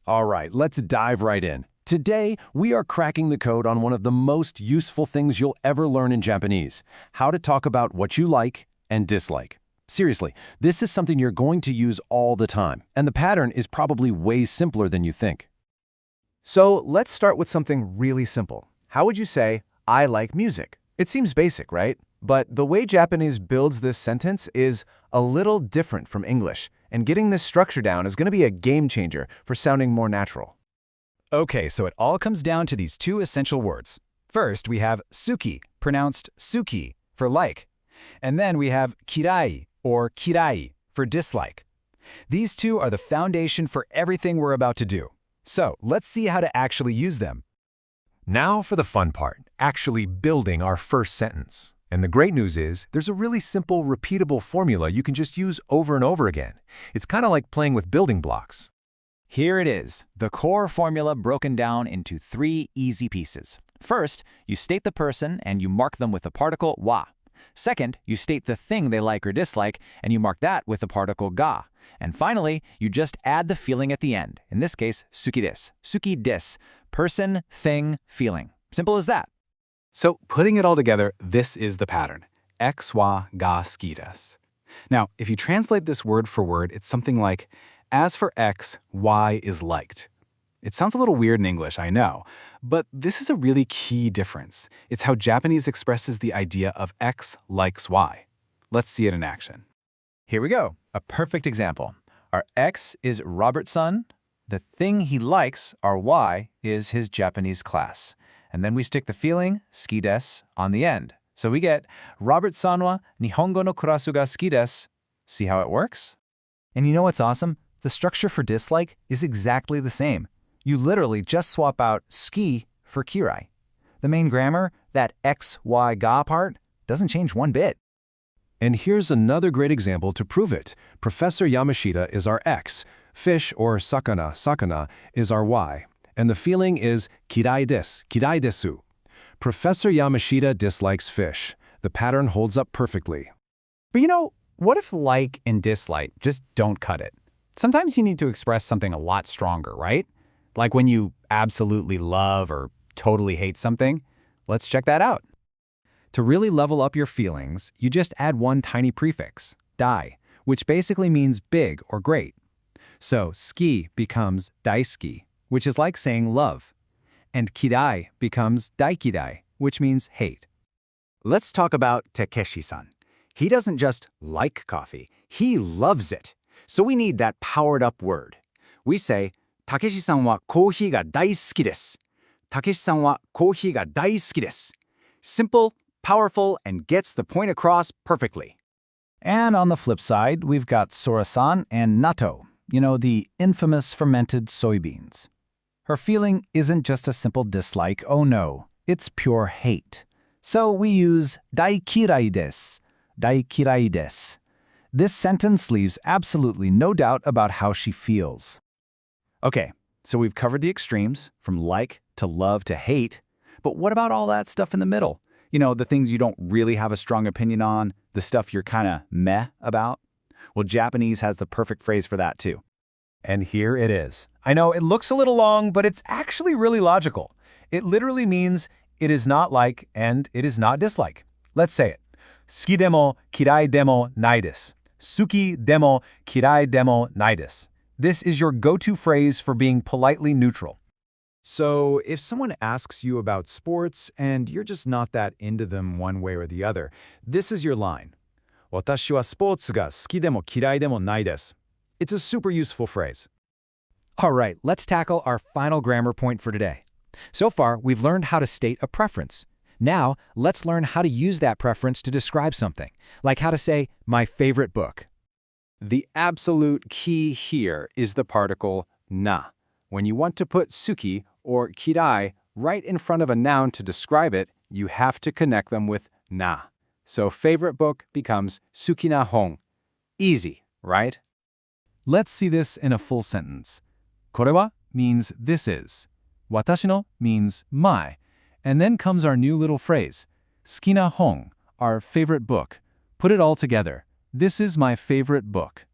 All right, let's dive right in. Today, we are cracking the code on one of the most useful things you'll ever learn in Japanese, how to talk about what you like and dislike. Seriously, this is something you're going to use all the time, and the pattern is probably way simpler than you think. So let's start with something really simple. How would you say, I like music? It seems basic, right? But the way Japanese builds this sentence is a little different from English, and getting this structure down is going to be a game changer for sounding more natural. Okay, so it all comes down to these two essential words. First, we have suki, pronounced suki, for like. And then we have kirai, or kirai, for dislike. These two are the foundation for everything we're about to do. So let's see how to actually use them. Now for the fun part, actually building our first sentence. And the great news is, there's a really simple, repeatable formula you can just use over and over again. It's kind of like playing with building blocks. Here it is, the core formula broken down into 3 easy pieces. First, you state the person and you mark them with the particle wa. Second, you state the thing they like or dislike and you mark that with the particle ga. And finally, you just add the feeling at the end. In this case, suki desu, person, thing, feeling. Simple as that. So putting it all together, this is the pattern. X wa ga suki desu. Now, if you translate this word for word, it's something like, as for X, Y is liked. It sounds a little weird in English, I know, but this is a really key difference. It's how Japanese expresses the idea of X likes Y. Let's see it in action. Here we go, a perfect example. Our X is Robert's-san. The thing he likes, our Y, is his Japanese class. And then we stick the feeling, suki desu, on the end. So we get, Robert-san wa Nihongo no kurasu ga suki desu. See how it works? And you know what's awesome? The structure for dislike is exactly the same. You literally just swap out ski for kirai. The main grammar, that x, y, ga part, doesn't change one bit. And here's another great example to prove it. Professor Yamashita is our X, fish or sakana is our Y, and the feeling is kirai desu. Professor Yamashita dislikes fish. The pattern holds up perfectly. But you know, what if like and dislike just don't cut it? Sometimes you need to express something a lot stronger, right? Like when you absolutely love or totally hate something. Let's check that out. To really level up your feelings, you just add one tiny prefix, dai, which basically means big or great. So ski becomes daisuki, which is like saying love. And kirai becomes daikidai, which means hate. Let's talk about Takeshi-san. He doesn't just like coffee, he loves it. So we need that powered-up word. We say, Takeshi-san wa kohi ga daisuki desu. Takeshi-san wa kohi ga daisuki desu. Simple, powerful, and gets the point across perfectly. And on the flip side, we've got Sora-san and natto, the infamous fermented soybeans. Her feeling isn't just a simple dislike, oh no, it's pure hate. So we use daikirai desu, daikirai desu. This sentence leaves absolutely no doubt about how she feels. Okay, so we've covered the extremes, from like to love to hate, but what about all that stuff in the middle? The things you don't really have a strong opinion on, the stuff you're kind of meh about? Well, Japanese has the perfect phrase for that too. And here it is. I know it looks a little long, but it's actually really logical. It literally means it is not like and it is not dislike. Let's say it. Suki demo, kirai demo, nai desu. Suki demo, kirai demo, nai desu. This is your go-to phrase for being politely neutral. So if someone asks you about sports and you're just not that into them one way or the other, this is your line. Watashi wa sports ga suki demo kirai demo nai desu. It's a super useful phrase. All right, let's tackle our final grammar point for today. So far, we've learned how to state a preference. Now, let's learn how to use that preference to describe something, like how to say, my favorite book. The absolute key here is the particle na. When you want to put suki or kirai right in front of a noun to describe it, you have to connect them with na. So favorite book becomes sukina hon. Easy, right? Let's see this in a full sentence. Kore wa means this is. Watashi no means my. And then comes our new little phrase, sukina hon, our favorite book. Put it all together. This is my favorite book.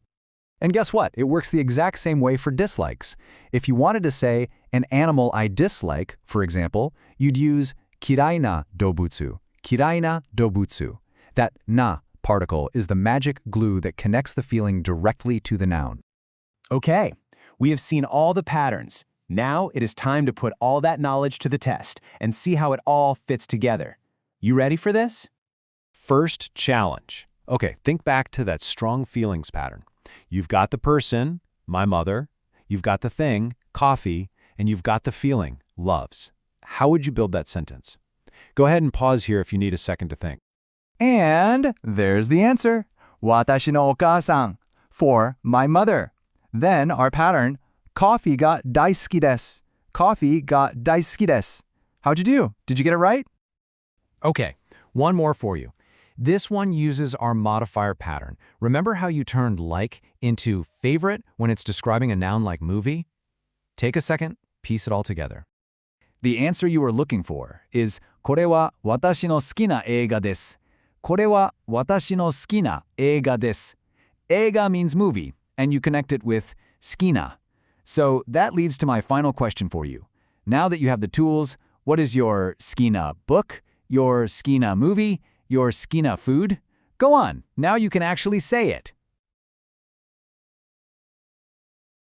And guess what? It works the exact same way for dislikes. If you wanted to say an animal I dislike, for example, you'd use kirai na dobutsu, kirai na dobutsu. That na particle is the magic glue that connects the feeling directly to the noun. Okay, we have seen all the patterns. Now it is time to put all that knowledge to the test and see how it all fits together. You ready for this? First challenge. Okay, think back to that strong feelings pattern. You've got the person, my mother, you've got the thing, coffee, and you've got the feeling, loves. How would you build that sentence? Go ahead and pause here if you need a second to think. And there's the answer. Watashi no okasan, for my mother. Then our pattern, coffee ga daisuki desu. Coffee ga daisuki desu. How'd you do? Did you get it right? Okay, one more for you. This one uses our modifier pattern. Remember how you turned like into favorite when it's describing a noun like movie? Take a second, piece it all together. The answer you were looking for is これは私の好きな映画です。これは私の好きな映画です。映画 means movie, and you connect it with 好きな. So that leads to my final question for you. Now that you have the tools, what is your 好きな book, your 好きな movie, your 好きな food? Go on, now you can actually say it.